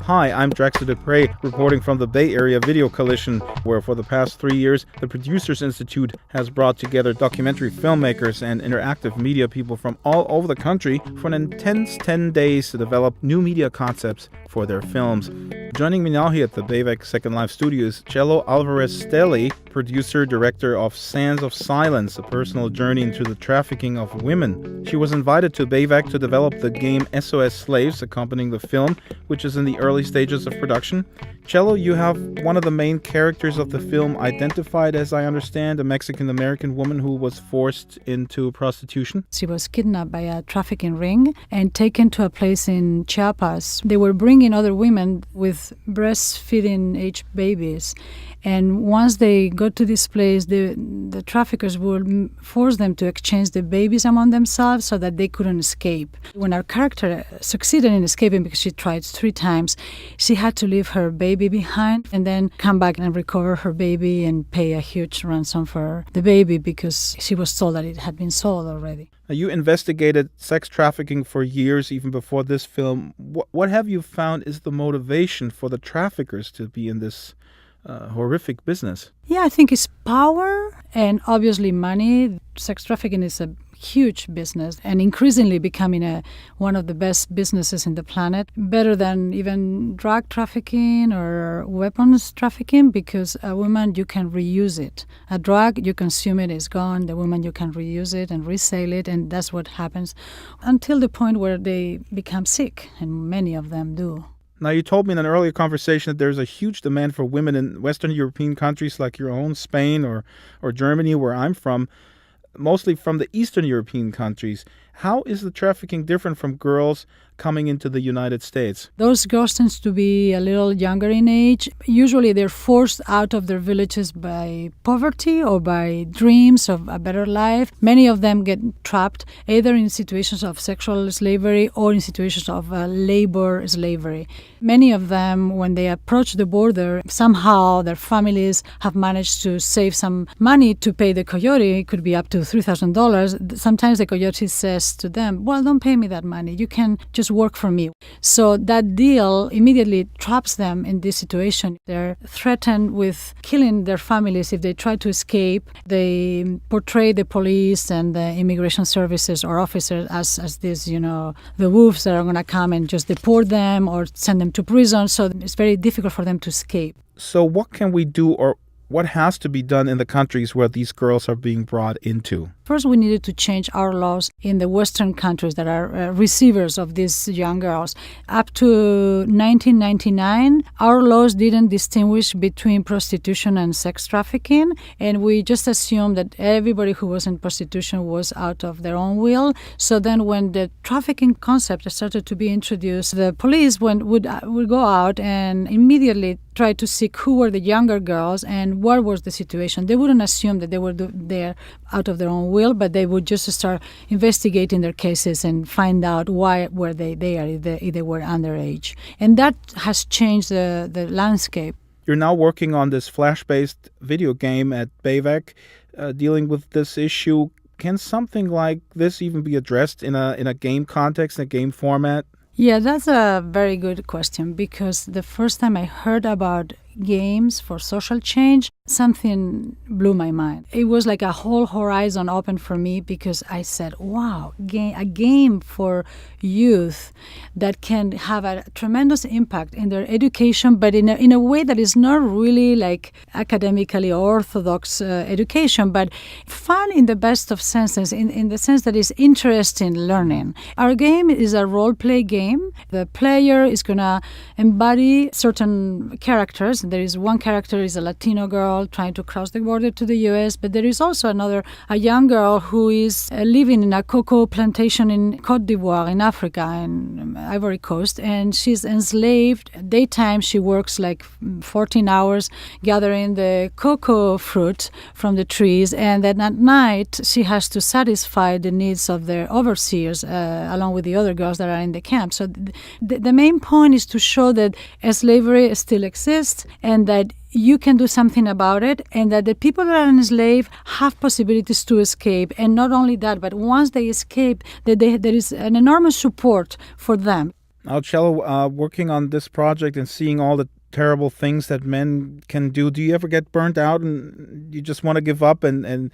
Hi, I'm Draxtor Despres, reporting from the Bay Area Video Coalition, where for the past 3 years, the Producers Institute has brought together documentary filmmakers and interactive media people from all over the country for an intense 10 days to develop new media concepts for their films. Joining me now here at the BAVC Second Life Studios, Chelo Alvarez-Stehle, producer, director of Sands of Silence, a personal journey into the trafficking of women. She was invited to BAVC to develop the game SOS Slaves, accompanying the film, which is in the early stages of production. Chelo, you have one of the main characters of the film identified, as I understand, a Mexican-American woman who was forced into prostitution. She was kidnapped by a trafficking ring and taken to a place in Chiapas. They were bringing other women with breastfeeding-age babies. And once they got to this place, the traffickers would force them to exchange the babies among themselves so that they couldn't escape. When our character succeeded in escaping, because she tried 3 times, she had to leave her baby behind and then come back and recover her baby and pay a huge ransom for the baby because she was told that it had been sold already. Now, you investigated sex trafficking for years, even before this film. What have you found is the motivation for the traffickers to be in this horrific business? Yeah, I think it's power and obviously money. Sex trafficking is a huge business and increasingly becoming one of the best businesses in the planet, better than even drug trafficking or weapons trafficking, because a woman, you can reuse it. A drug, you consume it, it's gone. The woman, you can reuse it and resell it, and that's what happens until the point where they become sick, and many of them do. Now, you told me in an earlier conversation that there's a huge demand for women in Western European countries like your own, Spain or Germany, where I'm from, mostly from the Eastern European countries. How is the trafficking different from girls coming into the United States? Those girls tend to be a little younger in age. Usually they're forced out of their villages by poverty or by dreams of a better life. Many of them get trapped either in situations of sexual slavery or in situations of labor slavery. Many of them, when they approach the border, somehow their families have managed to save some money to pay the coyote. It could be up to $3,000. Sometimes the coyote says to them, well, don't pay me that money. You can just work for me. So that deal immediately traps them in this situation. They're threatened with killing their families if they try to escape. They portray the police and the immigration services or officers as these, the wolves that are going to come and just deport them or send them to prison. So it's very difficult for them to escape. So what can we do, or what has to be done in the countries where these girls are being brought into? First, we needed to change our laws in the Western countries that are receivers of these young girls. Up to 1999, our laws didn't distinguish between prostitution and sex trafficking, and we just assumed that everybody who was in prostitution was out of their own will. So then when the trafficking concept started to be introduced, the police would go out and immediately try to seek who were the younger girls and what was the situation. They wouldn't assume that they were there out of their own will, but they would just start investigating their cases and find out why were they there if they were underage. And that has changed the landscape. You're now working on this Flash-based video game at BAVC, dealing with this issue. Can something like this even be addressed in a game context, in a game format? Yeah, that's a very good question, because the first time I heard about games for social change, something blew my mind. It was like a whole horizon opened for me, because I said, wow, a game for youth that can have a tremendous impact in their education, but in a way that is not really like academically orthodox education, but fun in the best of senses, in the sense that it's interesting learning. Our game is a role-play game. The player is going to embody certain characters. There is one character is a Latino girl trying to cross the border to the U.S., but there is also a young girl who is living in a cocoa plantation in Côte d'Ivoire, in Africa, in Ivory Coast, and she's enslaved. Daytime, she works like 14 hours gathering the cocoa fruit from the trees, and then at night, she has to satisfy the needs of their overseers, along with the other girls that are in the camp. So the main point is to show that slavery still exists, and that you can do something about it, and that the people that are enslaved have possibilities to escape. And not only that, but once they escape, that there is an enormous support for them. Now, Chelo, working on this project and seeing all the terrible things that men can do, do you ever get burnt out and you just want to give up? And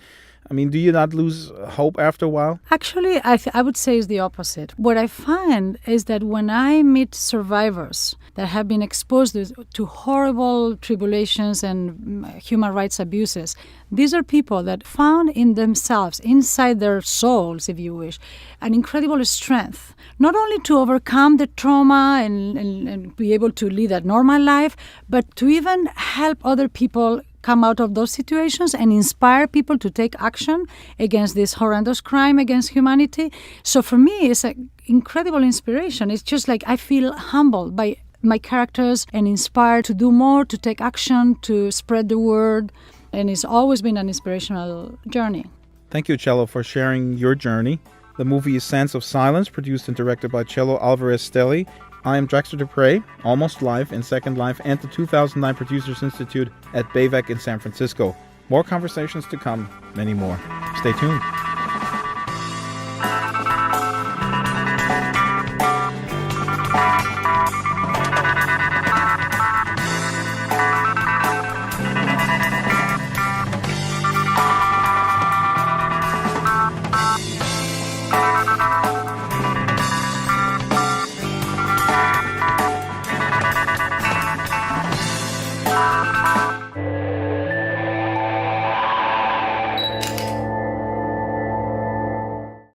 I mean, do you not lose hope after a while? Actually, I would say it's the opposite. What I find is that when I meet survivors that have been exposed to horrible tribulations and human rights abuses, these are people that found in themselves, inside their souls, if you wish, an incredible strength, not only to overcome the trauma and be able to lead a normal life, but to even help other people come out of those situations and inspire people to take action against this horrendous crime against humanity. So for me, it's an incredible inspiration. It's just like I feel humbled by my characters and inspired to do more, to take action, to spread the word. And it's always been an inspirational journey. Thank you, Chelo, for sharing your journey. The movie is Sands of Silence, produced and directed by Chelo Alvarez-Stehle. I am Draxtor Despres, Almost Live in Second Life, and the 2009 Producers Institute at BAVC in San Francisco. More conversations to come, many more. Stay tuned.